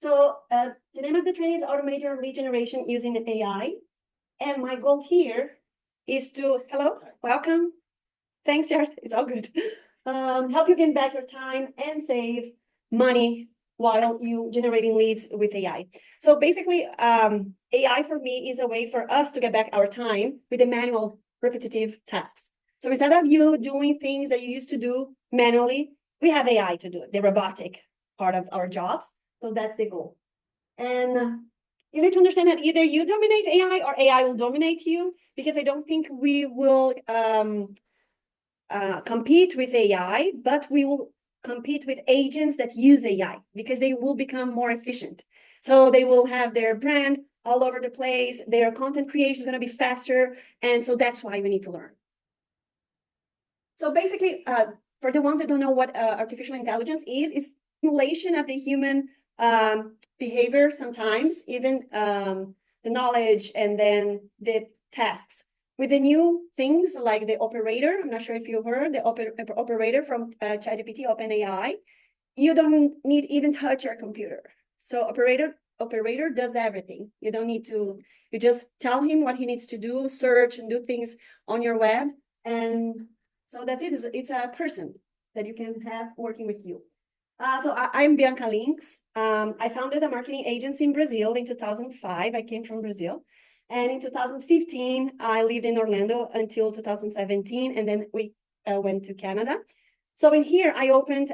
The name of the training is Automate Your Lead Generation Using the AI. And my goal here is to, hello, welcome. Thanks, Jared. It's all good. Help you gain back your time and save money while you generating leads with AI. So basically, AI for me is a way for us to get back our time with the manual repetitive tasks. So instead of you doing things that you used to do manually, we have AI to do it, the robotic part of our jobs. So that's the goal. And you need to understand that either you dominate AI or AI will dominate you, because I don't think we will compete with AI, but we will compete with agents that use AI because they will become more efficient. So they will have their brand all over the place. Their content creation is going to be faster. And so that's why we need to learn. So basically, for the ones that don't know what artificial intelligence is simulation of the human behavior, sometimes even the knowledge and then the tasks. With the new things like the operator, I'm not sure if you heard, the operator from ChatGPT, OpenAI, you don't need even touch your computer. So operator does everything. You don't need to, you just tell him what he needs to do, search and do things on your web. And so that's it. It's a person that you can have working with you. I'm Bianca Lincks. I founded a marketing agency in Brazil in 2005. I came from Brazil. And in 2015, I lived in Orlando until 2017, and then we went to Canada. So in here, I opened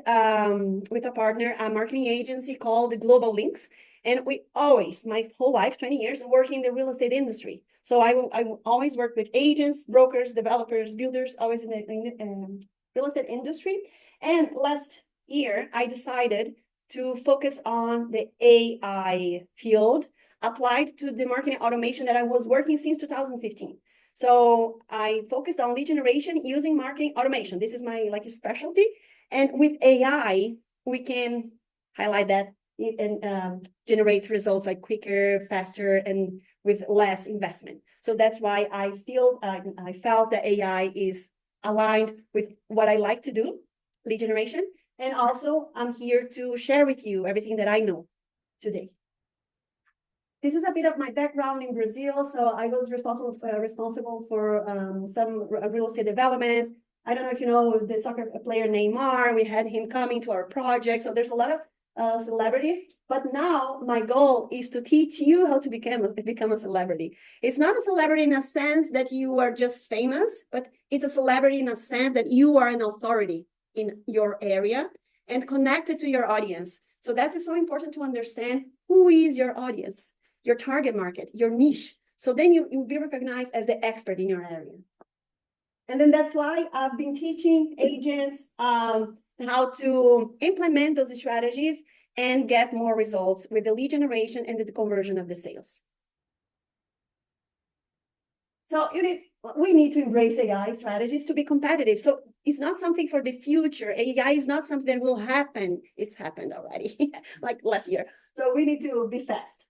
with a partner, a marketing agency called the Global Lincks. And we always, my whole life, 20 years, work in the real estate industry. So I always work with agents, brokers, developers, builders, always in the real estate industry. And last year, I decided to focus on the AI field applied to the marketing automation that I was working since 2015. So I focused on lead generation using marketing automation. This is my specialty. And with AI, we can highlight that and generate results like quicker, faster, and with less investment. So that's why I felt that AI is aligned with what I like to do, lead generation. And also, I'm here to share with you everything that I know today. This is a bit of my background in Brazil. So I was responsible for some real estate developments. I don't know if you know the soccer player Neymar. We had him coming to our project. So there's a lot of celebrities. But now my goal is to teach you how to become a celebrity. It's not a celebrity in a sense that you are just famous, but it's a celebrity in a sense that you are an authority in your area and connected to your audience. So that's so important to understand who is your audience, your target market, your niche. So then you'll be recognized as the expert in your area. And then that's why I've been teaching agents how to implement those strategies and get more results with the lead generation and the conversion of the sales. So we need to embrace AI strategies to be competitive. So it's not something for the future. AI is not something that will happen. It's happened already, like last year. So we need to be fast.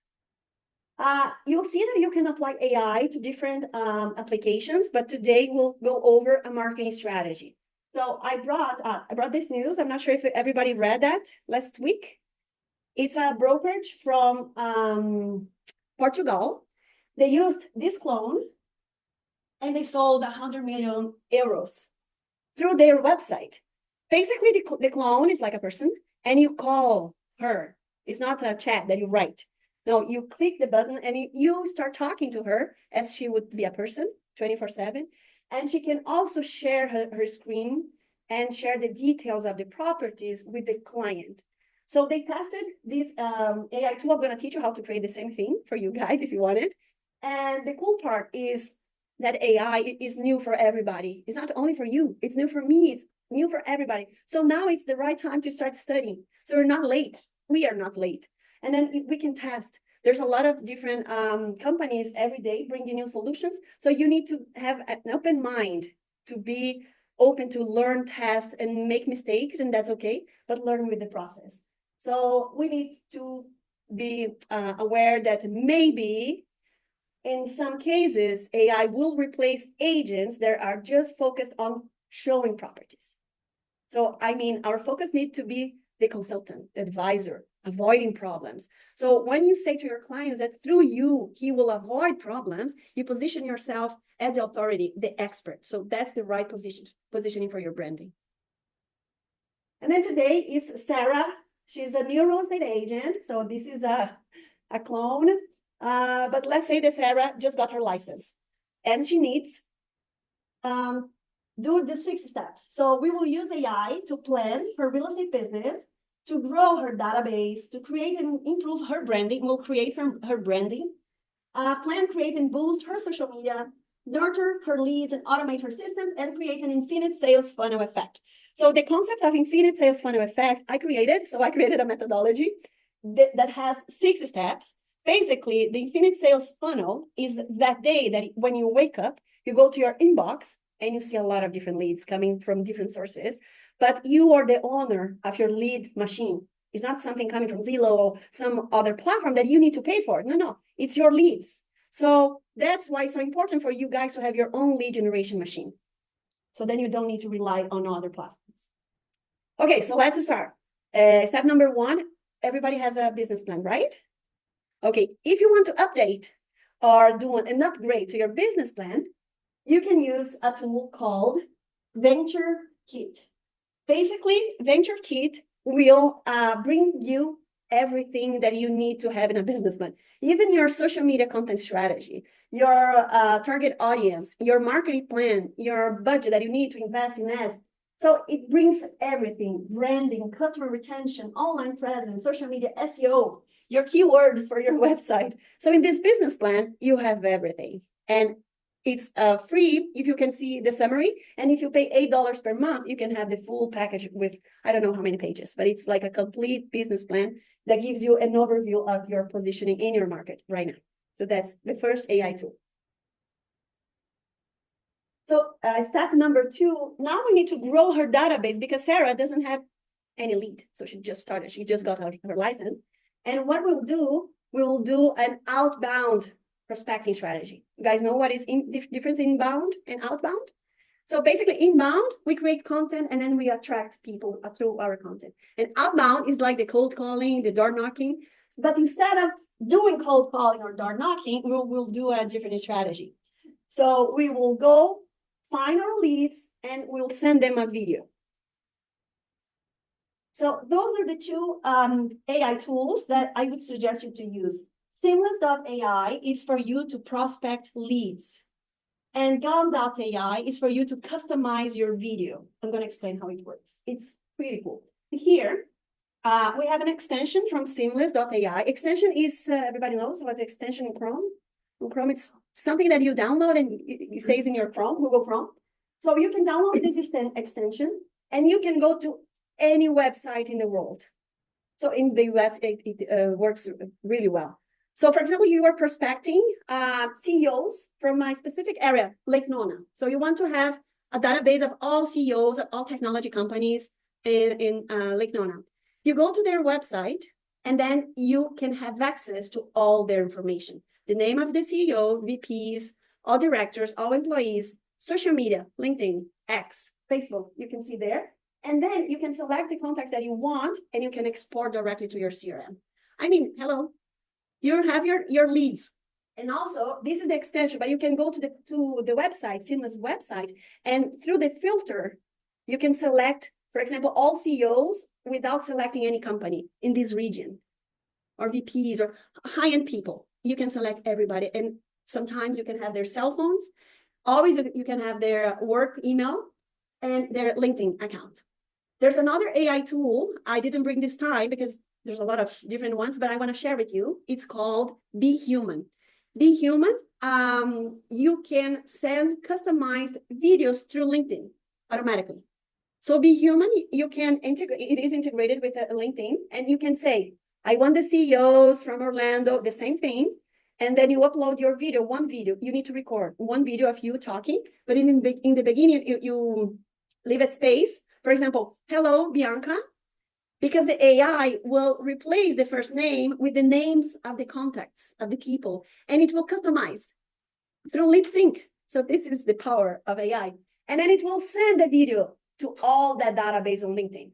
You'll see that you can apply AI to different applications, but today we'll go over a marketing strategy. So I brought this news. I'm not sure if everybody read that last week. It's a brokerage from Portugal. They used this clone and they sold 100 million euros through their website. Basically, the clone is like a person and you call her. It's not a chat that you write. No, you click the button and you start talking to her as she would be a person 24/7. And she can also share her screen and share the details of the properties with the client. So they tested this AI tool. I'm going to teach you how to create the same thing for you guys if you want it. And the cool part is that AI is new for everybody. It's not only for you. It's new for me. It's new for everybody. So now it's the right time to start studying. So we're not late. We are not late. And then we can test. There's a lot of different companies every day bringing new solutions. So you need to have an open mind to be open to learn, test, and make mistakes. And that's okay, but learn with the process. So we need to be aware that maybe in some cases, AI will replace agents that are just focused on showing properties. So, I mean, our focus needs to be the consultant, the advisor, avoiding problems. So when you say to your clients that through you, he will avoid problems, you position yourself as the authority, the expert. So that's the right positioning for your branding. And then today is Sarah. She's a new real estate agent. So this is a clone. But let's say that Sarah just got her license and she needs do the 6 steps. So we will use AI to plan her real estate business, to grow her database, to create and improve her branding. We'll create her branding, plan, create, and boost her social media, nurture her leads and automate her systems, and create an infinite sales funnel effect. So the concept of infinite sales funnel effect, I created a methodology that has 6 steps. Basically, the infinite sales funnel is that day that when you wake up, you go to your inbox and you see a lot of different leads coming from different sources, but you are the owner of your lead machine. It's not something coming from Zillow or some other platform that you need to pay for. No, it's your leads. So that's why it's so important for you guys to have your own lead generation machine. So then you don't need to rely on other platforms. Okay, so let's start. Step number 1, everybody has a business plan, right? Okay, if you want to update or do an upgrade to your business plan, you can use a tool called Venture Kit. Basically, Venture Kit will bring you everything that you need to have in a business plan, even your social media content strategy, your target audience, your marketing plan, your budget that you need to invest in ads. So it brings everything: branding, customer retention, online presence, social media, SEO, your keywords for your website. So in this business plan, you have everything. And it's free if you can see the summary. And if you pay $8 per month, you can have the full package with, I don't know how many pages, but it's like a complete business plan that gives you an overview of your positioning in your market right now. So that's the first AI tool. So step number 2, now we need to grow her database because Sarah doesn't have any lead. So she just started, she just got her license. And what we'll do, we will do an outbound prospecting strategy. You guys know what is the difference in inbound and outbound? So basically inbound, we create content and then we attract people through our content. And outbound is like the cold calling, the door knocking. But instead of doing cold calling or door knocking, we'll do a different strategy. So we will go find our leads and we'll send them a video. So those are the 2 AI tools that I would suggest you to use. Seamless.ai is for you to prospect leads. And Gone.ai is for you to customize your video. I'm going to explain how it works. It's pretty cool. Here, we have an extension from Seamless.ai. Extension is, everybody knows what's extension in Chrome? In Chrome, it's something that you download and it stays in your Chrome, Google Chrome. So you can download this extension and you can go to any website in the world. So in the US, it works really well. So for example, you are prospecting CEOs from my specific area, Lake Nona. So you want to have a database of all CEOs of all technology companies in Lake Nona. You go to their website and then you can have access to all their information. The name of the CEO, VPs, all directors, all employees, social media, LinkedIn, X, Facebook, you can see there. And then you can select the contacts that you want and you can export directly to your CRM. I mean, hello, you have your leads. And also, this is the extension, but you can go to the website, Seamless website, and through the filter, you can select, for example, all CEOs without selecting any company in this region, or VPs, or high-end people. You can select everybody, and sometimes you can have their cell phones. Always, you can have their work email and their LinkedIn account. There's another AI tool. I didn't bring this time because there's a lot of different ones, but I want to share with you. It's called Be Human. Be Human, you can send customized videos through LinkedIn automatically. So Be Human, you can integrate, it is integrated with LinkedIn, and you can say, I want the CEOs from Orlando, the same thing. And then you upload your video, one video. You need to record one video of you talking, but in the beginning, you leave it space. For example, hello, Bianca, because the AI will replace the first name with the names of the contacts of the people, and it will customize through lip sync. So this is the power of AI. And then it will send the video to all that database on LinkedIn.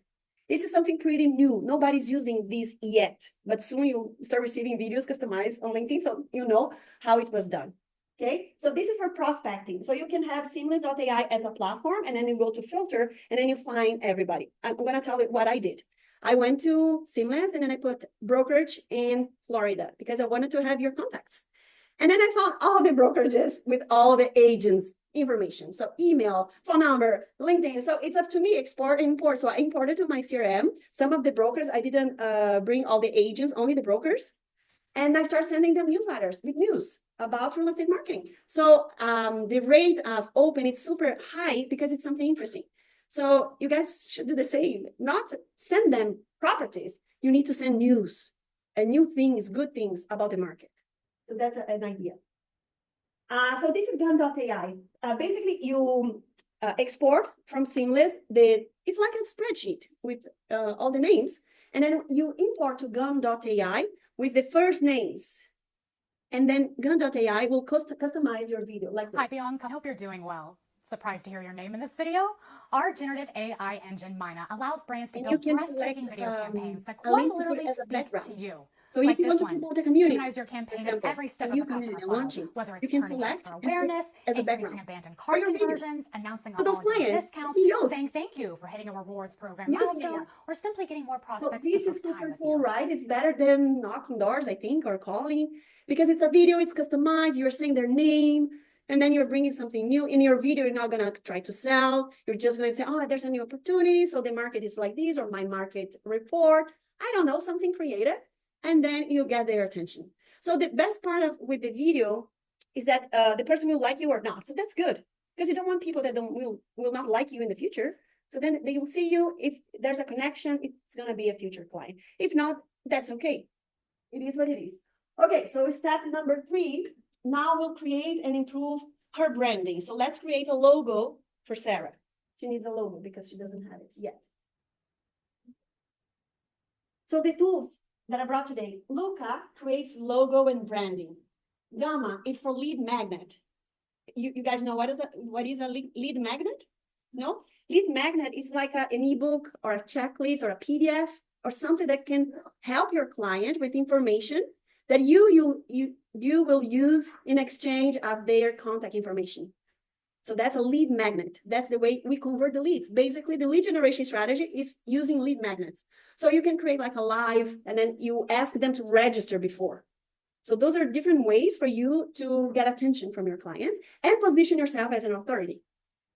This is something pretty new. Nobody's using this yet, but soon you'll start receiving videos customized on LinkedIn, so you know how it was done. Okay, so this is for prospecting. So you can have seamless.ai as a platform, and then you go to filter, and then you find everybody. I'm going to tell you what I did. I went to Seamless, and then I put brokerage in Florida because I wanted to have your contacts. And then I found all the brokerages with all the agents' information. So email, phone number, LinkedIn. So it's up to me, export and import. So I imported to my CRM. Some of the brokers, I didn't bring all the agents, only the brokers. And I start sending them newsletters with news about real estate marketing. So the rate of open, it's super high because it's something interesting. So you guys should do the same. Not send them properties. You need to send news and new things, good things about the market. So that's an idea. So this is gun.ai. Basically, you export from Seamless. It's like a spreadsheet with all the names. And then you import to gun.ai with the first names. And then gun.ai will customize your video. Like Hi, Bianca. I hope you're doing well. Surprised to hear your name in this video. Our generative AI engine, Mina, allows brands to build breathtaking video campaigns that quite literally speak to you. So if you want to promote a community, humanize your campaign at every step of the customer funnel, whether it's you can turning select for awareness, as a increasing background abandoned cart conversions, announcing so a those holiday clients, discount, CEOs, saying thank you for hitting a rewards program using milestone, or simply getting more prospects. So this is super cool, right? It's better than knocking doors, I think, or calling, because it's a video, it's customized, you're saying their name, and then you're bringing something new. In your video, you're not going to try to sell. You're just going to say, oh, there's a new opportunity. So the market is like this, or my market report. I don't know, something creative. And then you get their attention. So the best part of with the video is that the person will like you or not. So that's good, because you don't want people that will not like you in the future. So then they will see you. If there's a connection, it's going to be a future client. If not, that's okay. It is what it is. Okay, so step number 3. Now we'll create and improve her branding. So let's create a logo for Sarah. She needs a logo because she doesn't have it yet. So the tools that I brought today, Luca creates logo and branding. Gamma is for lead magnet. You guys know what is a lead magnet? No? Lead magnet is like an ebook or a checklist or a PDF or something that can help your client with information that you will use in exchange of their contact information. So that's a lead magnet. That's the way we convert the leads. Basically, the lead generation strategy is using lead magnets. So you can create like a live, and then you ask them to register before. So those are different ways for you to get attention from your clients and position yourself as an authority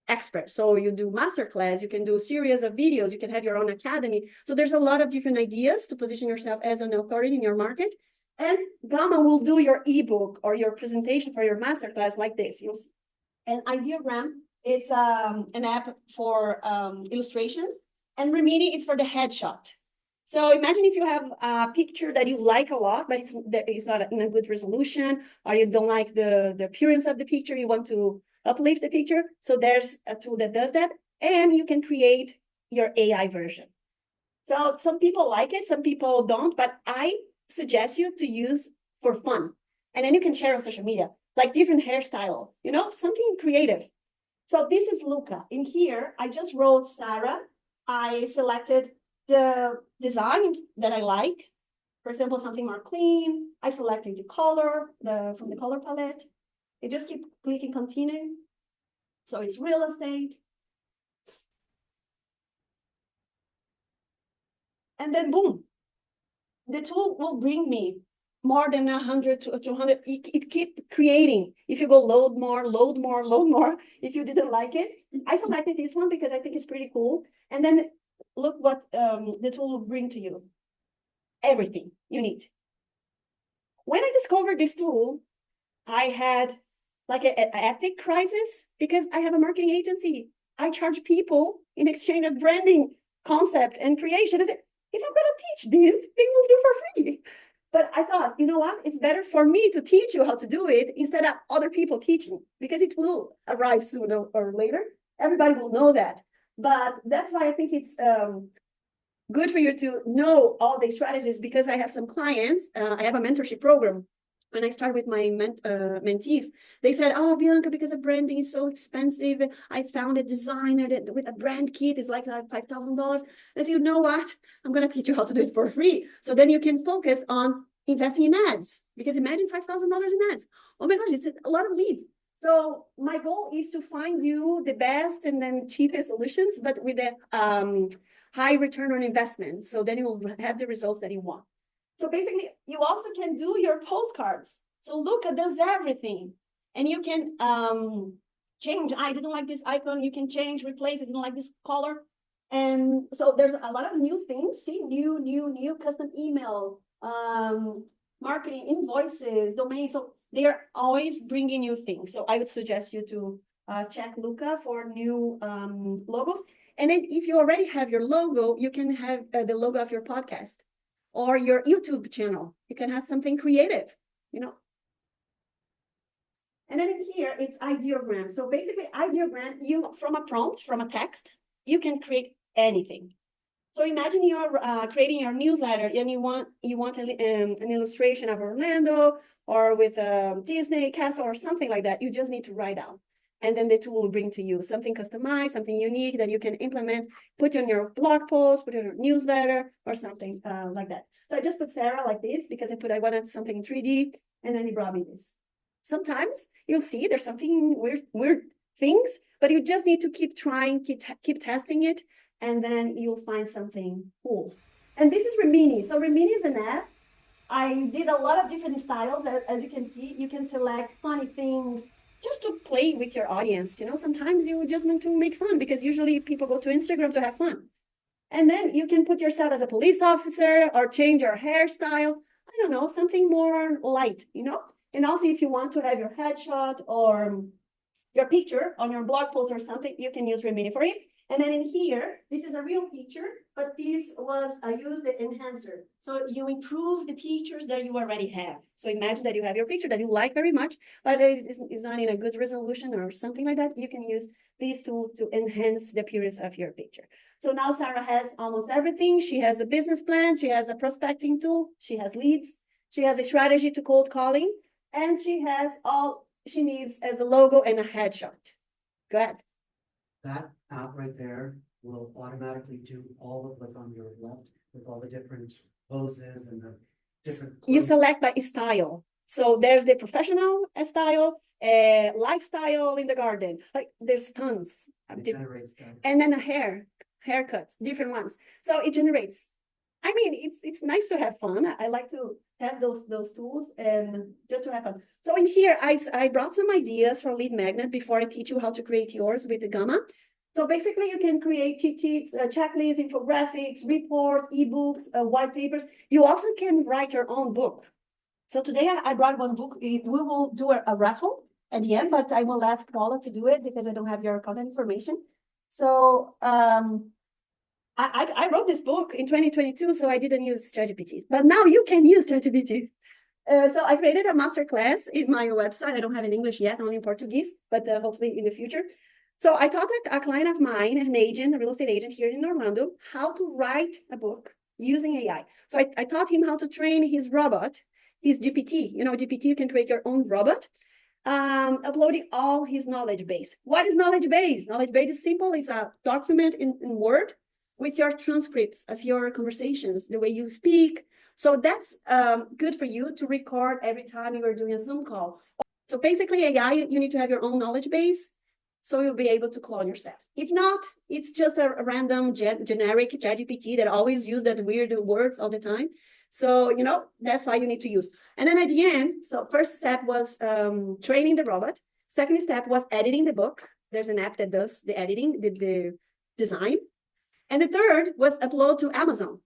expert. So you do masterclass, you can do a series of videos, you can have your own academy. So there's a lot of different ideas to position yourself as an authority in your market. And Gamma will do your ebook or your presentation for your masterclass like this. And Ideogram is an app for illustrations, and Remini is for the headshot. So imagine if you have a picture that you like a lot, but it's not in a good resolution, or you don't like the appearance of the picture, you want to uplift the picture. So there's a tool that does that, and you can create your AI version. So some people like it, some people don't, but I suggest you to use for fun. And then you can share on social media, like different hairstyle, something creative. So this is Luca. In here, I just wrote Sarah. I selected the design that I like. For example, something more clean. I selected the color from the color palette. You just keep clicking continue. So it's real estate. And then boom, the tool will bring me more than 100 to 200. It keeps creating. If you go load more, load more, load more. If you didn't like it, I selected this one because I think it's pretty cool. And then look what the tool will bring to you. Everything you need. When I discovered this tool, I had like an ethic crisis because I have a marketing agency. I charge people in exchange of branding concept and creation. I said, if I'm going to teach this, they will do for free. But I thought, you know what? It's better for me to teach you how to do it instead of other people teaching, because it will arrive sooner or later. Everybody will know that. But that's why I think it's good for you to know all the strategies, because I have some clients. I have a mentorship program when I start with my mentees, they said, "Oh, Bianca, because the branding is so expensive, I found a designer that with a brand kit is like $5,000." And I said, "You know what? I'm going to teach you how to do it for free. So then you can focus on investing in ads, because imagine $5,000 in ads. Oh my gosh, it's a lot of leads." So my goal is to find you the best and then cheapest solutions, but with a high return on investment. So then you will have the results that you want. So basically, you also can do your postcards. So Luca does everything. And you can change. I didn't like this icon. You can change, replace it. Didn't like this color. And so there's a lot of new things. See, new custom email, marketing, invoices, domains. So they are always bringing new things. So I would suggest you to check Luca for new logos. And then if you already have your logo, you can have the logo of your podcast or your YouTube channel. You can have something creative, you know. And then in here, it's ideogram. So basically, ideogram, you from a prompt, from a text, you can create anything. So imagine you're creating your newsletter and you want an illustration of Orlando or with a Disney castle or something like that. You just need to write down. And then the tool will bring to you something customized, something unique that you can implement, put on your blog post, put on your newsletter or something like that. So I just put Sarah like this because I wanted something in 3D, and then he brought me this. Sometimes you'll see there's something weird things, but you just need to keep trying, keep testing it, and then you'll find something cool. And this is Rimini. So Rimini is an app. I did a lot of different styles. As you can see, you can select funny things just to play with your audience. You know, sometimes you just want to make fun because usually people go to Instagram to have fun. And then you can put yourself as a police officer or change your hairstyle. I don't know, something more light, you know? And also if you want to have your headshot or your picture on your blog post or something, you can use Rimini for it. And then in here, this is a real picture, but this was used the enhancer. So you improve the pictures that you already have. So imagine that you have your picture that you like very much, but it is not in a good resolution or something like that. You can use this tool to enhance the appearance of your picture. So now Sarah has almost everything. She has a business plan. She has a prospecting tool. She has leads. She has a strategy to cold calling. And she has all she needs as a logo and a headshot. Go ahead. That app right there will automatically do all of what's on your left with all the different poses and the different You select by style. So there's the professional style, lifestyle in the garden. Like there's tons. It generates that. And then haircuts, different ones. So it generates. I mean, it's nice to have fun. I like to test those tools and just to have fun. So in here, I brought some ideas for lead magnet before I teach you how to create yours with the Gamma. So basically, you can create cheat sheets, checklists, infographics, reports, ebooks, white papers. You also can write your own book. So today I brought one book. We will do a raffle at the end, but I will ask Paula to do it because I don't have your contact information. So I wrote this book in 2022, so I didn't use ChatGPT, but now you can use ChatGPT. So I created a masterclass in my website. I don't have in English yet, only in Portuguese, but hopefully in the future. So I taught a client of mine, an agent, a real estate agent here in Orlando, how to write a book using AI. So I taught him how to train his robot, his GPT. You know, GPT, you can create your own robot, uploading all his knowledge base. What is knowledge base? Knowledge base is simple. It's a document in Word with your transcripts of your conversations, the way you speak. So that's good for you to record every time you are doing a Zoom call. So basically AI, you need to have your own knowledge base, so you'll be able to clone yourself. If not, it's just a random generic ChatGPT that always use that weird words all the time. So, you know, that's why you need to use. And then at the end, so first step was training the robot. Second step was editing the book. There's an app that does the editing, the design. And the third was upload to Amazon.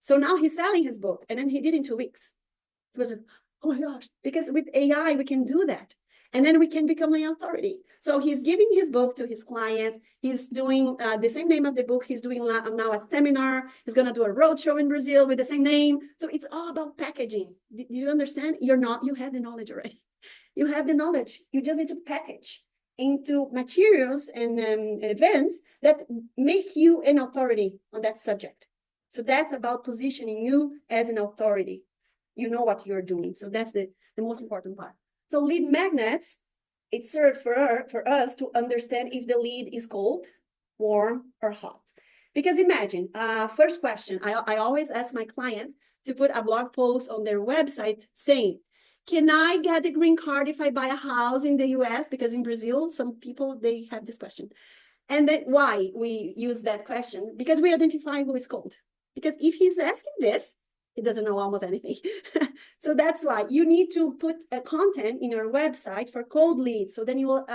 So now he's selling his book, and then he did in 2 weeks. It was, oh my gosh, because with AI, we can do that. And then we can become an authority. So he's giving his book to his clients. He's doing the same name of the book. He's doing now a seminar. He's going to do a roadshow in Brazil with the same name. So it's all about packaging. Do you understand? You have the knowledge already. You have the knowledge. You just need to package into materials and events that make you an authority on that subject. So that's about positioning you as an authority. you know what you're doing. So that's the most important part. So lead magnets, it serves for us to understand if the lead is cold, warm, or hot. Because imagine, first question, I always ask my clients to put a blog post on their website saying, can I get a green card if I buy a house in the US? Because in Brazil, some people, they have this question. And then why we use that question? Because we identify who is cold. Because if he's asking this, he doesn't know almost anything. So that's why you need to put a content in your website for cold leads. So then you will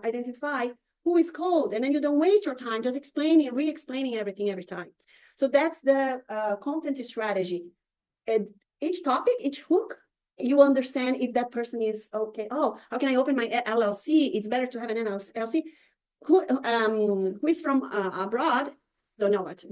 identify who is cold, and then you don't waste your time just explaining, re-explaining everything every time. So that's the content strategy. And each topic, each hook, you understand if that person is okay. Oh, how can I open my LLC? It's better to have an LLC. Who is from abroad they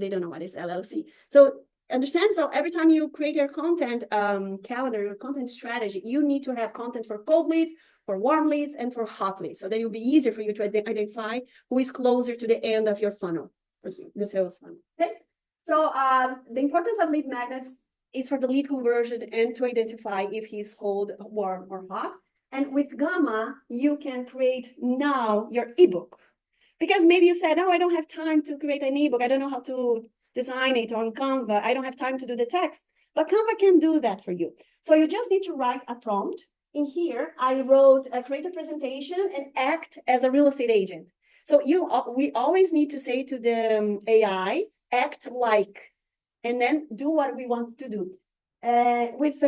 don't know what is LLC. So understand. So every time you create your content calendar, your content strategy, you need to have content for cold leads, for warm leads, and for hot leads. So then it will be easier for you to identify who is closer to the end of your funnel, the sales funnel. Okay. So the importance of lead magnets is for the lead conversion and to identify if he's cold, warm, or hot. And with Gamma, you can create now your ebook. Because maybe you said, oh, I don't have time to create an ebook. I don't know how to design it on Canva. I don't have time to do the text. But Canva can do that for you. So you just need to write a prompt. In here, I wrote, create a presentation and act as a real estate agent. So we always need to say to the AI, act like, and then do what we want to do. With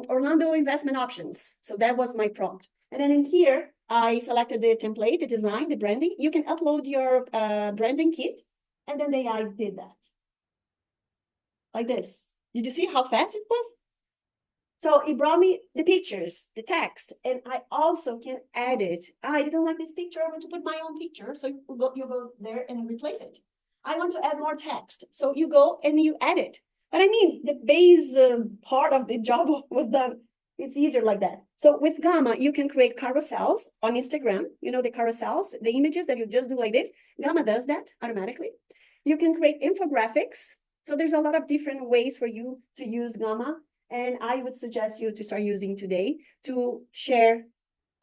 Orlando investment options. So that was my prompt. And then in here, I selected the template, the design, the branding. You can upload your branding kit. And then the AI did that. Like this. Did you see how fast it was? So it brought me the pictures, the text, and I also can add it. I didn't like this picture. I want to put my own picture. So you go there and replace it. I want to add more text. So you go and you add it. But I mean, the base part of the job was done. It's easier like that. So with Gamma, you can create carousels on Instagram. You know, the carousels, the images that you just do like this. Gamma does that automatically. You can create infographics. So there's a lot of different ways for you to use Gamma. And I would suggest you to start using today to share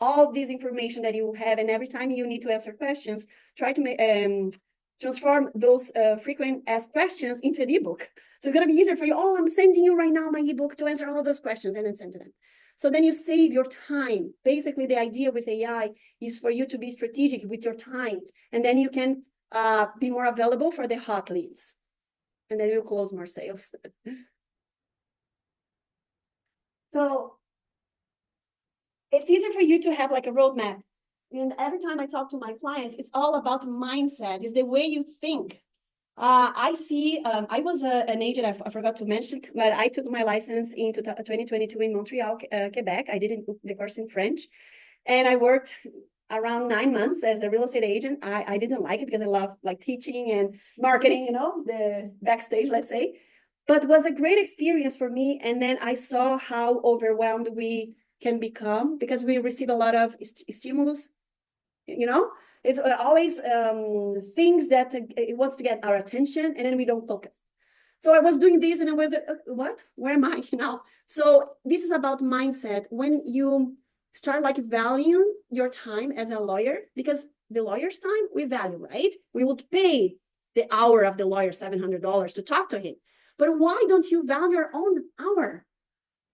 all this information that you have. And every time you need to answer questions, try to transform those frequent asked questions into an ebook. So it's going to be easier for you. Oh, I'm sending you right now my ebook to answer all those questions and then send to them. So then you save your time. Basically, the idea with AI is for you to be strategic with your time. And then you can be more available for the hot leads. And then you'll close more sales. So it's easier for you to have like a roadmap. And every time I talk to my clients, it's all about mindset. It's the way you think. I see, I was an agent, I forgot to mention, but I took my license in 2022 in Montreal, Quebec. I did the course in French. And I worked around 9 months as a real estate agent. I didn't like it because I love like teaching and marketing, you know, the backstage, let's say. But it was a great experience for me. And then I saw how overwhelmed we can become because we receive a lot of stimulus, you know. It's always things that it wants to get our attention, and then we don't focus. So I was doing this and I was, what? Where am I now? So this is about mindset. When you start like valuing your time as a lawyer, because the lawyer's time we value, right? We would pay the hour of the lawyer $700 to talk to him. But why don't you value your own hour?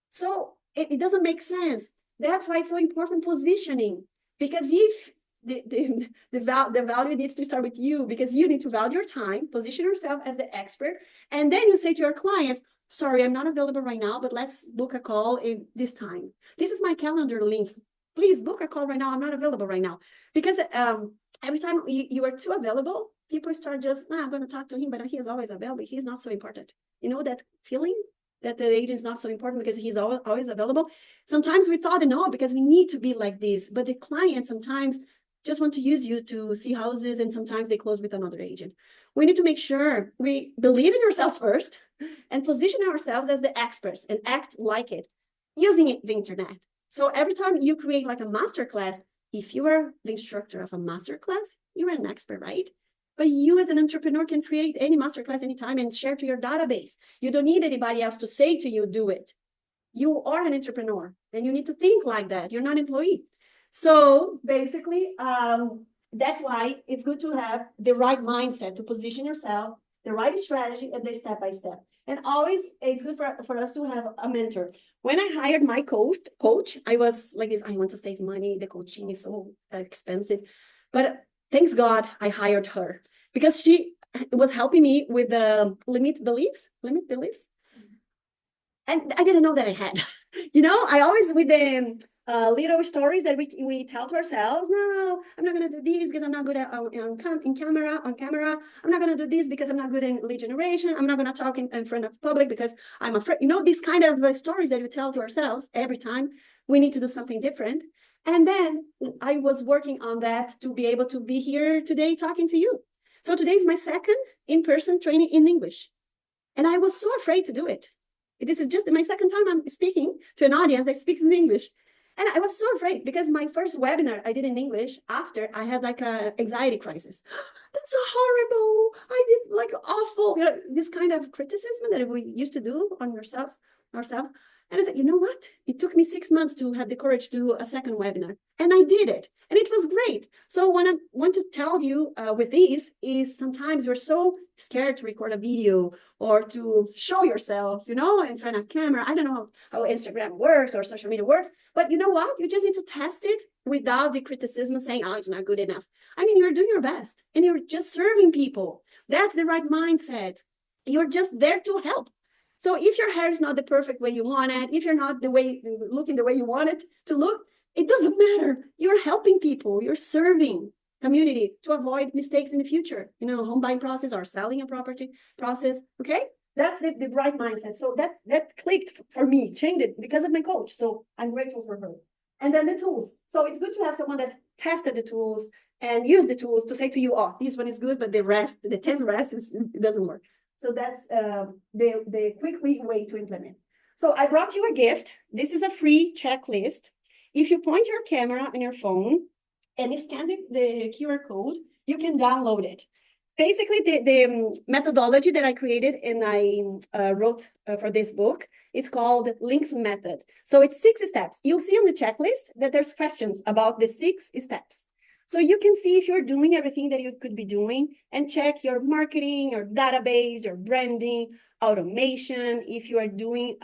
So it doesn't make sense. That's why it's so important positioning. Because if the value needs to start with you, because you need to value your time, position yourself as the expert, and then you say to your clients, sorry, I'm not available right now, but let's book a call in this time. This is my calendar link. Please book a call right now. I'm not available right now. Because every time you are too available, people start just, I'm going to talk to him, but he is always available. He's not so important. You know that feeling that the agent is not so important because he's always available? Sometimes we thought, no, because we need to be like this. But the client sometimes just want to use you to see houses, and sometimes they close with another agent. We need to make sure we believe in ourselves first and position ourselves as the experts and act like it using the internet. So every time you create like a masterclass, if you are the instructor of a masterclass, you're an expert, right? But you as an entrepreneur can create any masterclass anytime and share to your database. You don't need anybody else to say to you, do it. You are an entrepreneur and you need to think like that. You're not an employee. So basically, that's why it's good to have the right mindset to position yourself, the right strategy, and the step by step. And always, it's good for us to have a mentor. When I hired my coach, I was like this, I want to save money. The coaching is so expensive. But thanks God, I hired her because she was helping me with the limit beliefs. And I didn't know that I had. I always with the little stories that we tell to ourselves. No, I'm not gonna do this because I'm not good at on camera. I'm not gonna do this because I'm not good in lead generation. I'm not gonna talk in front of public because I'm afraid. These kind of stories that we tell to ourselves every time we need to do something different. And then I was working on that to be able to be here today talking to you. So today is my second in-person training in English, and I was so afraid to do it. This is just my second time I'm speaking to an audience that speaks in English. And I was so afraid because my first webinar I did in English after I had like a anxiety crisis. That's so horrible. I did like awful, this kind of criticism that we used to do on ourselves. And I said, you know what? It took me 6 months to have the courage to do a second webinar. And I did it. And it was great. So what I want to tell you with this is sometimes you're so scared to record a video or to show yourself, in front of camera. I don't know how Instagram works or social media works, but you know what? You just need to test it without the criticism saying, oh, it's not good enough. I mean, you're doing your best and you're just serving people. That's the right mindset. You're just there to help. So if your hair is not the perfect way you want it, if you're not looking the way you want it to look, it doesn't matter. You're helping people. You're serving community to avoid mistakes in the future. Home buying process or selling a property process. Okay, that's the right mindset. So that clicked for me, changed it because of my coach. So I'm grateful for her. And then the tools. So it's good to have someone that tested the tools and used the tools to say to you, oh, this one is good, but the 10 rest it doesn't work. So that's the quick way to implement. So I brought you a gift. This is a free checklist. If you point your camera on your phone and scan the QR code, you can download it. Basically, the methodology that I created and I wrote for this book, it's called Lincks Method. So it's 6 steps. You'll see on the checklist that there's questions about the 6 steps. So you can see if you're doing everything that you could be doing and check your marketing, your database, your branding, automation, if you are doing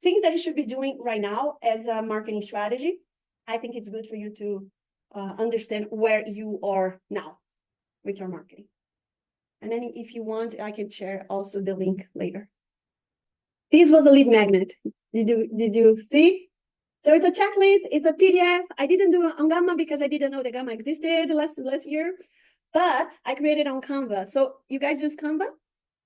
things that you should be doing right now as a marketing strategy. I think it's good for you to understand where you are now with your marketing. And then if you want, I can share also the link later. This was a lead magnet. Did you see? So it's a checklist, it's a PDF. I didn't do it on Gamma because I didn't know the Gamma existed last year, but I created on Canva. So you guys use Canva?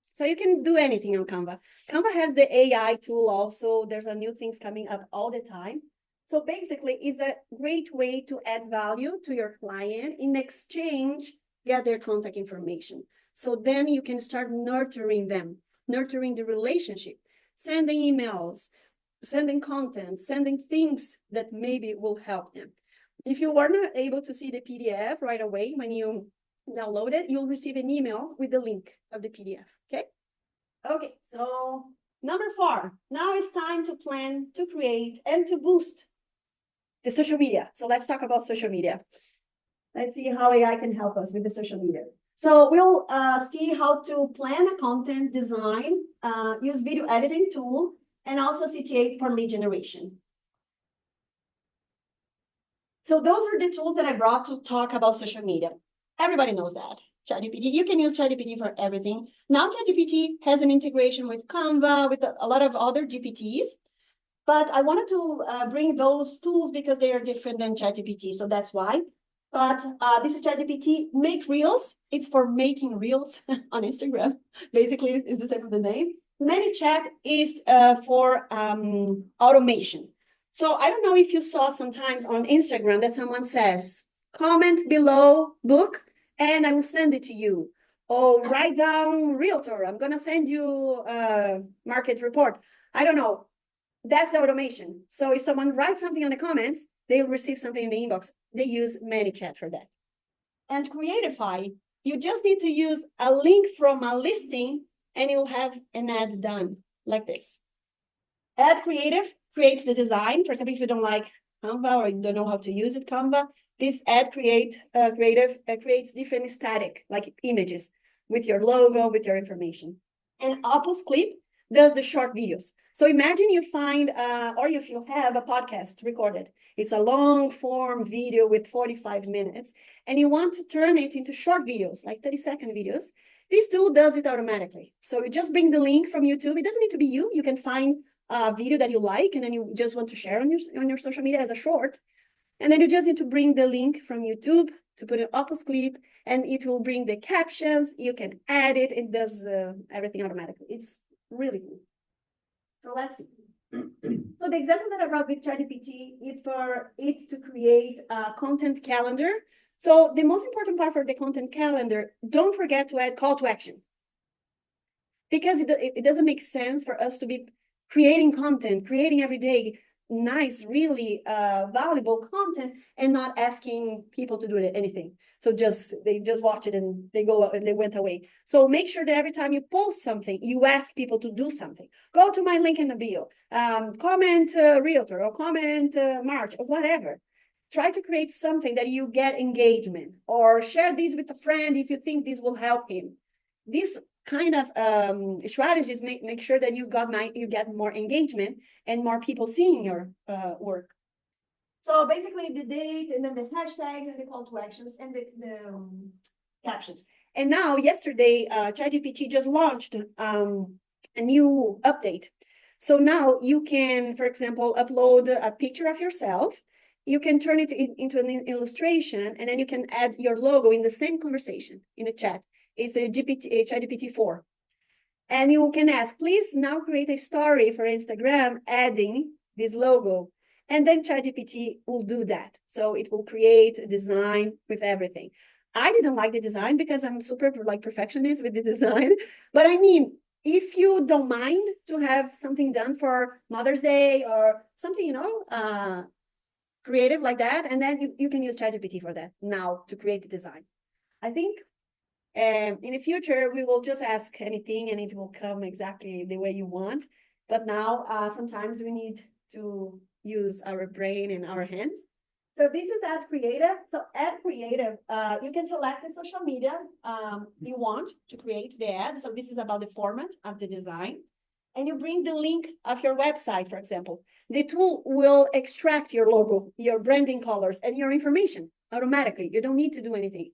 So you can do anything on Canva. Canva has the AI tool also. There's a new things coming up all the time. So basically it's a great way to add value to your client. In exchange, get their contact information. So then you can start nurturing them, nurturing the relationship, sending emails, sending content, sending things that maybe will help them. If you are not able to see the PDF right away, when you download it, you'll receive an email with the link of the PDF, okay? Okay, so number 4, now it's time to plan, to create, and to boost the social media. So let's talk about social media. Let's see how AI can help us with the social media. So we'll see how to plan a content design, use video editing tool, and also CTA for lead generation. So those are the tools that I brought to talk about social media. Everybody knows that. ChatGPT, you can use ChatGPT for everything. Now ChatGPT has an integration with Canva, with a lot of other GPTs, but I wanted to bring those tools because they are different than ChatGPT, so that's why. But this is ChatGPT Make Reels. It's for making reels on Instagram. Basically, it's the same with the name. ManyChat is for automation. So I don't know if you saw sometimes on Instagram that someone says, comment below book and I will send it to you. Or write down realtor. I'm going to send you a market report. I don't know. That's automation. So if someone writes something on the comments, they'll receive something in the inbox. They use ManyChat for that. And Creatify, you just need to use a link from a listing and you'll have an ad done like this. Ad creative creates the design. For example, if you don't like Canva or you don't know how to use it, Canva, this ad creative creates different static, like images with your logo, with your information. And Opus Clip does the short videos. So imagine you find, or if you have a podcast recorded, it's a long form video with 45 minutes, and you want to turn it into short videos, like 30-second videos. This tool does it automatically. So you just bring the link from YouTube. It doesn't need to be you. You can find a video that you like, and then you just want to share on your social media as a short. And then you just need to bring the link from YouTube to put an Opus Clip, and it will bring the captions. You can add it. It does everything automatically. It's really cool. So let's see. So the example that I brought with ChatGPT is for it to create a content calendar. So the most important part for the content calendar, don't forget to add call to action. Because it doesn't make sense for us to be creating content, creating every day nice, really valuable content, and not asking people to do anything. So they just watch it and they go and they went away. So make sure that every time you post something, you ask people to do something. Go to my link in the bio, comment realtor or comment March or whatever. Try to create something that you get engagement, or share this with a friend if you think this will help him. This kind of strategies make sure that you get more engagement and more people seeing your work. So basically the date, and then the hashtags and the call to actions and the captions. And now yesterday, ChatGPT just launched a new update. So now you can, for example, upload a picture of yourself. You can turn it into an illustration, and then you can add your logo in the same conversation in the chat. It's a ChatGPT 4. And you can ask, please now create a story for Instagram adding this logo. And then ChatGPT will do that. So it will create a design with everything. I didn't like the design because I'm super perfectionist with the design. But I mean, if you don't mind to have something done for Mother's Day or something, creative like that, and then you can use ChatGPT for that now to create the design. I think in the future, we will just ask anything and it will come exactly the way you want. But now, sometimes we need to use our brain and our hands. So this is Ad Creative. So Ad Creative, you can select the social media you want to create the ad. So this is about the format of the design. And you bring the link of your website, for example. The tool will extract your logo, your branding colors, and your information automatically. You don't need to do anything.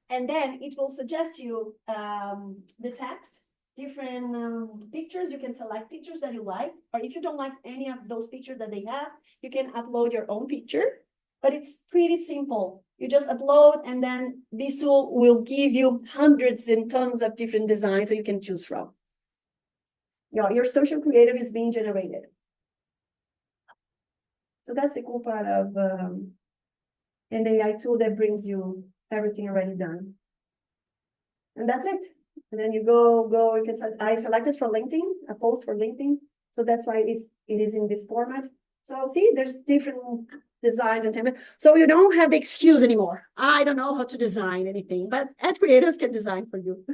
And then it will suggest you the text, different pictures. You can select pictures that you like, or if you don't like any of those pictures that they have, you can upload your own picture. But it's pretty simple. You just upload, and then this tool will give you hundreds and tons of different designs so you can choose from. Your social creative is being generated. So that's the cool part of an AI tool that brings you everything already done. And that's it. And then you go, you can, I selected for LinkedIn, a post for LinkedIn. So that's why it is in this format. So see, there's different designs and templates. So you don't have the excuse anymore. I don't know how to design anything, but Ad Creative can design for you.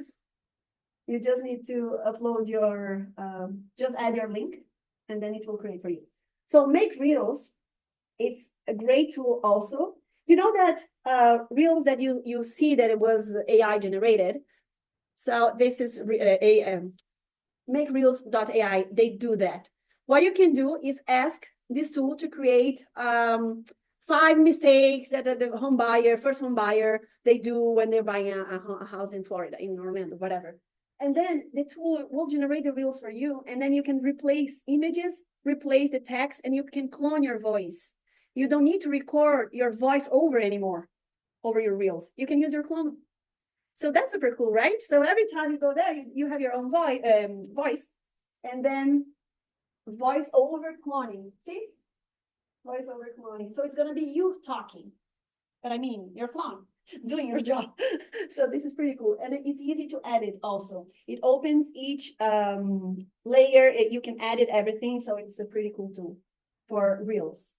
You just need to upload your, just add your link, and then it will create for you. So Make Reels, it's a great tool also. You know that Reels that you see that it was AI generated. So this is MakeReels.ai. They do that. What you can do is ask this tool to create 5 mistakes that the first home buyer, they do when they're buying a house in Florida, in Orlando, whatever. And then the tool will generate the reels for you, and then you can replace images, replace the text, and you can clone your voice. You don't need to record your voice over anymore, over your reels. You can use your clone. So that's super cool, right? So every time you go there, you have your own voice, and then voice over cloning. See? Voice over cloning. So it's going to be you talking, but I mean, your clone doing your job. So this is pretty cool. And it's easy to edit also. It opens each layer. You can edit everything. So it's a pretty cool tool for Reels.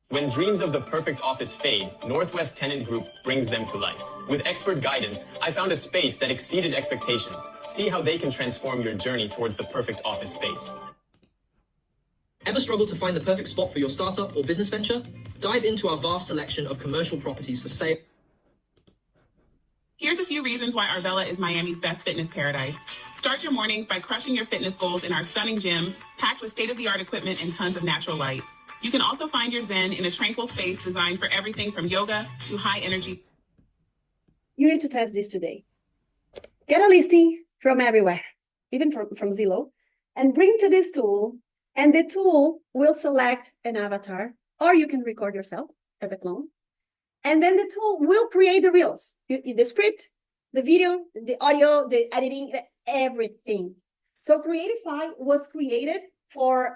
When dreams of the perfect office fade, Northwest Tenant Group brings them to life. With expert guidance, I found a space that exceeded expectations. See how they can transform your journey towards the perfect office space. Ever struggle to find the perfect spot for your startup or business venture? Dive into our vast selection of commercial properties for sale. Here's a few reasons why Arvela is Miami's best fitness paradise. Start your mornings by crushing your fitness goals in our stunning gym, packed with state-of-the-art equipment and tons of natural light. You can also find your zen in a tranquil space designed for everything from yoga to high energy. You need to test this today. Get a listing from everywhere, even from Zillow, and bring to this tool, and the tool will select an avatar, or you can record yourself as a clone. And then the tool will create the reels, the script, the video, the audio, the editing, everything. So Creatify was created for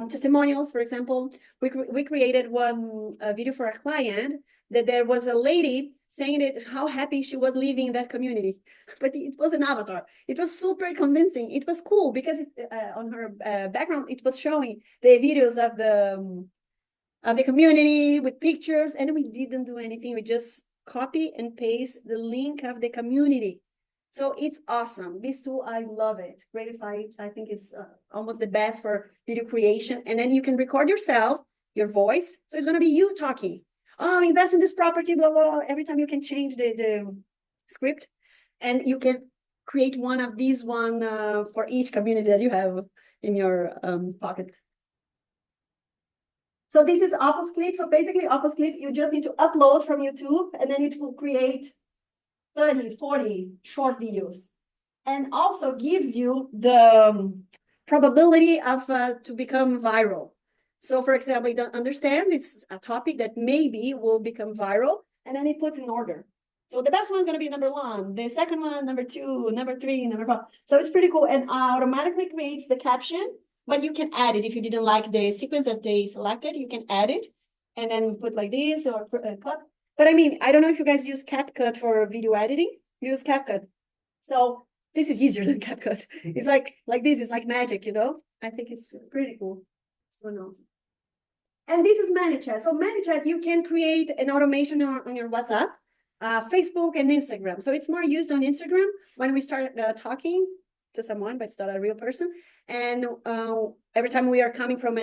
testimonials. For example, we created one video for a client that there was a lady saying that how happy she was living in that community, but it was an avatar. It was super convincing. It was cool because on her background, it was showing the videos of the community with pictures, and we didn't do anything. We just copy and paste the link of the community. So it's awesome. This tool, I love it. Creatify, I think is almost the best for video creation. And then you can record yourself, your voice. So it's going to be you talking. Oh, invest in this property, blah, blah, blah. Every time you can change the script, and you can create one of these for each community that you have in your pocket. So this is Opus Clip. So basically Opus Clip, you just need to upload from YouTube, and then it will create 30, 40 short videos, and also gives you the probability of to become viral. So for example, it understands it's a topic that maybe will become viral, and then it puts in order. So the best one is going to be number 1, the second one, number 2, number 3, number 4. So it's pretty cool, and automatically creates the caption. But you can add it if you didn't like the sequence that they selected. You can add it and then put like this or cut. But I mean, I don't know if you guys use CapCut for video editing. Use CapCut. So this is easier than CapCut. It's like this is like magic, you know. I think it's pretty cool. This one also. And this is ManyChat. So ManyChat, you can create an automation on your WhatsApp, Facebook, and Instagram. So it's more used on Instagram when we start talking to someone, but it's not a real person. And every time we are coming from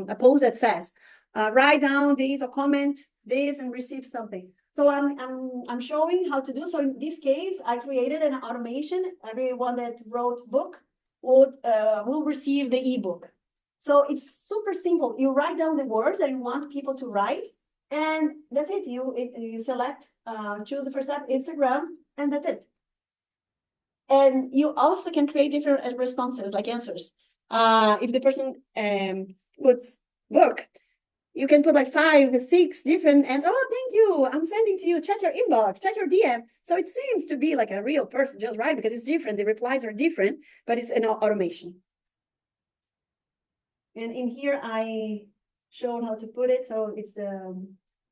a post that says, write down this or comment this and receive something. So I'm showing how to do. So in this case, I created an automation. Everyone that wrote book will receive the ebook. So it's super simple. You write down the words that you want people to write, and that's it. You select, choose the first step, Instagram, and that's it. And you also can create different responses, like answers. If the person puts book, you can put like 5 or 6 different answers. Oh, thank you. I'm sending to you. Check your inbox, check your DM. So it seems to be like a real person, just right, because it's different. The replies are different, but it's an automation. And in here, I showed how to put it. So it's the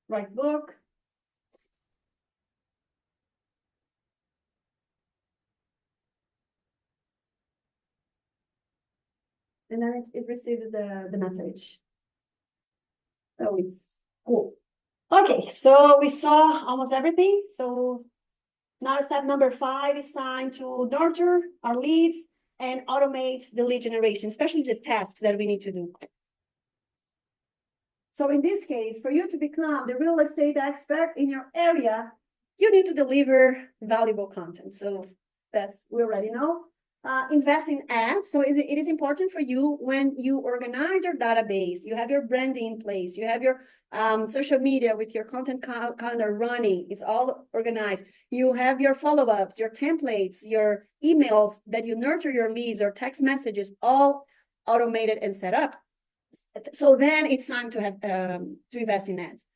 right book. And then it receives the message. So it's cool. Okay, so we saw almost everything. So now step number 5 is time to nurture our leads and automate the lead generation, especially the tasks that we need to do. So in this case, for you to become the real estate expert in your area, you need to deliver valuable content. So we already know. Invest in ads. So it is important for you when you organize your database, you have your branding in place, you have your social media with your content calendar running, it's all organized. You have your follow-ups, your templates, your emails that you nurture your leads or text messages, all automated and set up. So then it's time to have to invest in ads.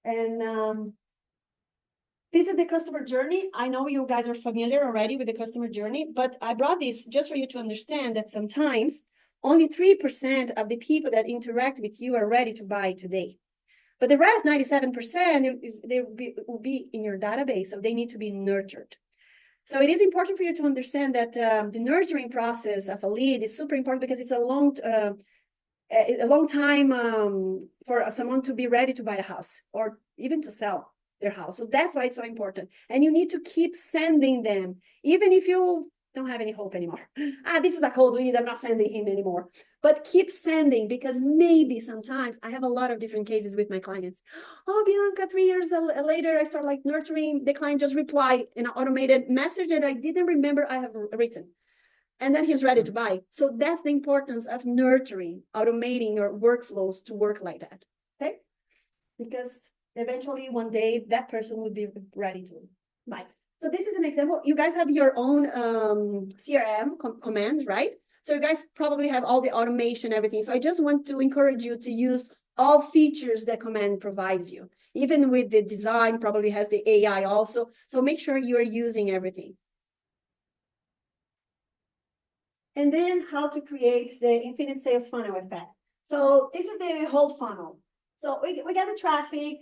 And this is the customer journey. I know you guys are familiar already with the customer journey, but I brought this just for you to understand that sometimes only 3% of the people that interact with you are ready to buy today. But the rest, 97%, will be in your database, so they need to be nurtured. So it is important for you to understand that the nurturing process of a lead is super important because it's a long a long time for someone to be ready to buy a house or even to sell their house. So that's why it's so important. And you need to keep sending them, even if you don't have any hope anymore. This is a cold lead, I'm not sending him anymore. But keep sending, because maybe sometimes I have a lot of different cases with my clients. Oh, Bianca, 3 years later, I start like nurturing. The client just replied in an automated message that I didn't remember I have written. And then he's ready to buy. So that's the importance of nurturing, automating your workflows to work like that, okay? Because eventually one day that person would be ready to buy. So this is an example. You guys have your own CRM commands, right? So you guys probably have all the automation, everything. So I just want to encourage you to use all features that command provides you. Even with the design, probably has the AI also. So make sure you're using everything. And then how to create the infinite sales funnel effect. So this is the whole funnel. So we got the traffic.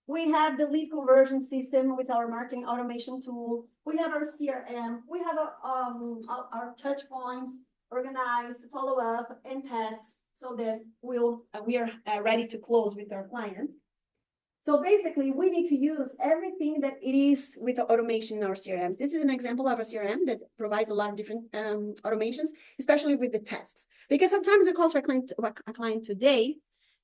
We have the lead conversion system with our marketing automation tool. We have our CRM. We have our touch points, organized, follow up, and tasks, so that we are ready to close with our clients. So basically, we need to use everything that it is with the automation in our CRMs. This is an example of a CRM that provides a lot of different automations, especially with the tasks. Because sometimes we call to a client today,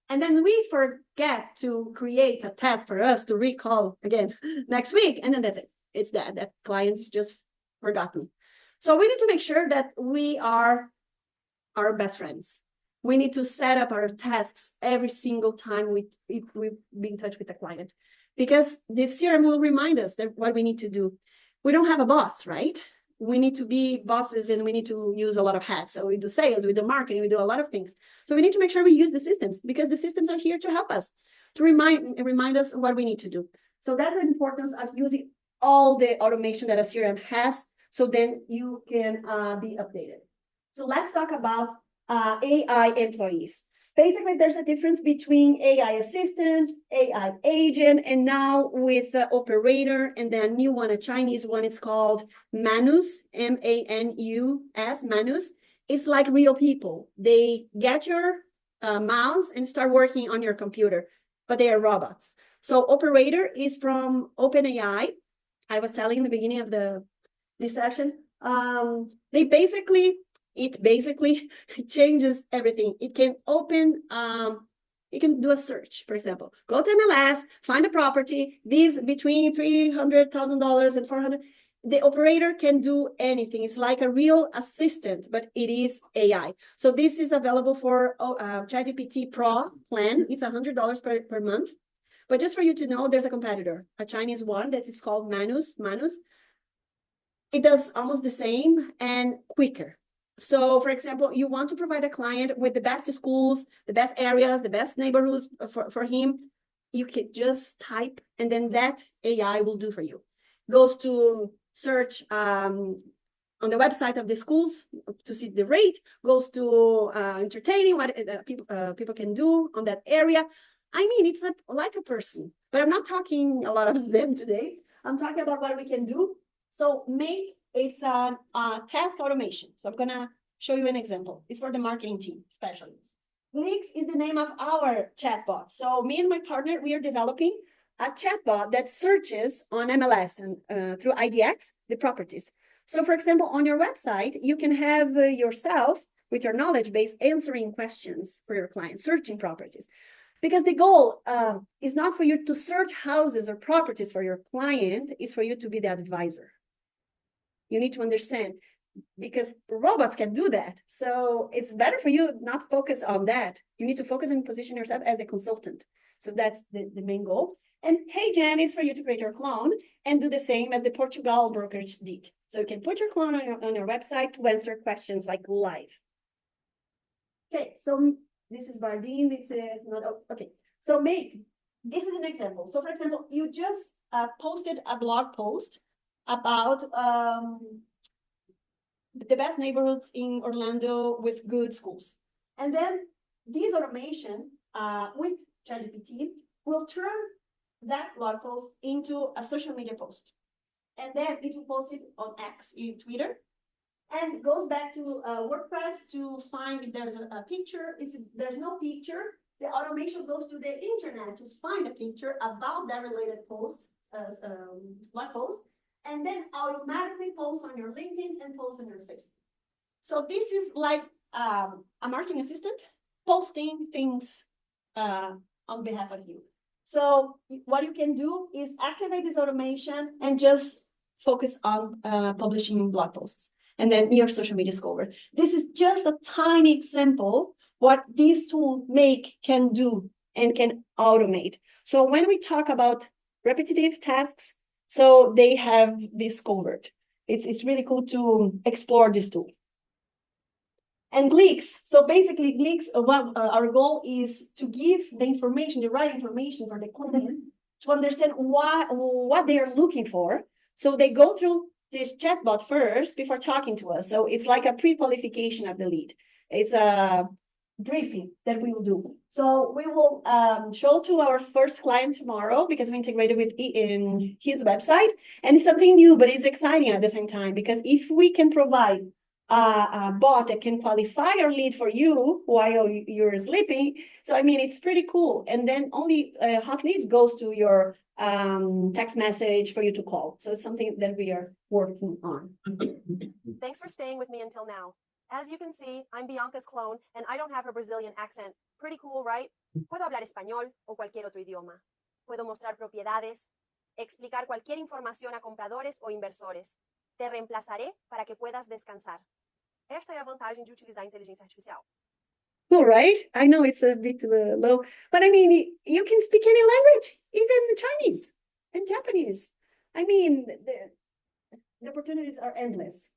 and then we forget to create a task for us to recall again next week, and then that's it. It's that client is just forgotten. So we need to make sure that we are our best friends. We need to set up our tasks every single time we be in touch with the client, because this CRM will remind us that what we need to do. We don't have a boss, right? We need to be bosses, and we need to use a lot of hats. So we do sales, we do marketing, we do a lot of things. So we need to make sure we use the systems, because the systems are here to help us, to remind us what we need to do. So that's the importance of using all the automation that a CRM has, so then you can be updated. So let's talk about AI employees. Basically, there's a difference between AI assistant, AI agent, and now with the operator, and then new one, a Chinese one, is called Manus, M-A-N-U-S, Manus. It's like real people. They get your mouse and start working on your computer, but they are robots. So operator is from OpenAI. I was telling in the beginning of this session. It basically changes everything. It can open, it can do a search, for example. Go to MLS, find a property, these between $300,000 and $400,000. The operator can do anything. It's like a real assistant, but it is AI. So this is available for ChatGPT Pro plan. It's $100 per month. But just for you to know, there's a competitor, a Chinese one that is called Manus. It does almost the same and quicker. So, for example, you want to provide a client with the best schools, the best areas, the best neighborhoods for him. You can just type, and then that AI will do for you. Goes to search on the website of the schools to see the rate. Goes to entertaining, what people can do on that area. I mean, it's like a person, but I'm not talking a lot of them today. I'm talking about what we can do. So it's a task automation. So I'm going to show you an example. It's for the marketing team, especially. Lincks is the name of our chatbot. So me and my partner, we are developing a chatbot that searches on MLS and through IDX, the properties. So for example, on your website, you can have yourself with your knowledge base answering questions for your clients, searching properties. Because the goal is not for you to search houses or properties for your client, it's for you to be the advisor. You need to understand, because robots can do that. So it's better for you not focus on that. You need to focus and position yourself as a consultant. So that's the main goal. And Hey Jen is for you to create your clone and do the same as the Portugal brokerage did. So you can put your clone on your website to answer questions like live. Okay, so this is Bardine. It's not okay. So this is an example. So for example, you just posted a blog post about the best neighborhoods in Orlando with good schools. And then this automation with ChatGPT will turn that blog post into a social media post. And then it will post it on X, in Twitter. and goes back to WordPress to find if there's a picture. If there's no picture, the automation goes to the internet to find a picture about that related post, blog post, and then automatically post on your LinkedIn and post on your Facebook. So this is like a marketing assistant posting things on behalf of you. So what you can do is activate this automation and just focus on publishing blog posts. And then your social media is covered. This is just a tiny example what this tool can do and can automate. So when we talk about repetitive tasks, so they have this covered. It's really cool to explore this tool. And Lincks. So basically, Lincks, our goal is to give the information, the right information for the client to understand what they are looking for. So they go through this chatbot first before talking to us. So it's like a pre-qualification of the lead. It's a briefing that we will do. So we will show to our first client tomorrow because we integrated with in his website, and it's something new, but it's exciting at the same time because if we can provide a bot that can qualify your lead for you while you're sleeping, so I mean it's pretty cool. And then only hot leads goes to your text message for you to call. So it's something that we are working on. Thanks for staying with me until now. As you can see, I'm Bianca's clone, and I don't have her Brazilian accent. Pretty cool, right? Puedo hablar español o cualquier otro idioma. Puedo mostrar propiedades, explicar cualquier información a compradores o inversores. Te reemplazaré para que puedas descansar. Esta é a vantagem de utilizar a inteligência artificial. Cool, right? I know it's a bit low, but I mean, you can speak any language, even Chinese and Japanese. I mean, the opportunities are endless.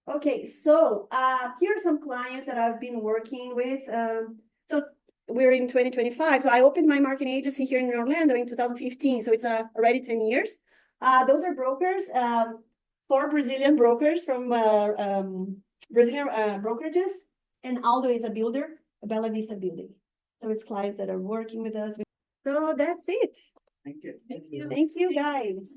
Okay, so here are some clients that I've been working with. So we're in 2025. So I opened my marketing agency here in Orlando in 2015. So it's already 10 years. Those are brokers, 4 Brazilian brokers from Brazilian brokerages. And Aldo is a builder, a Bella Vista building. So it's clients that are working with us. So that's it. Thank you. Thank you, guys.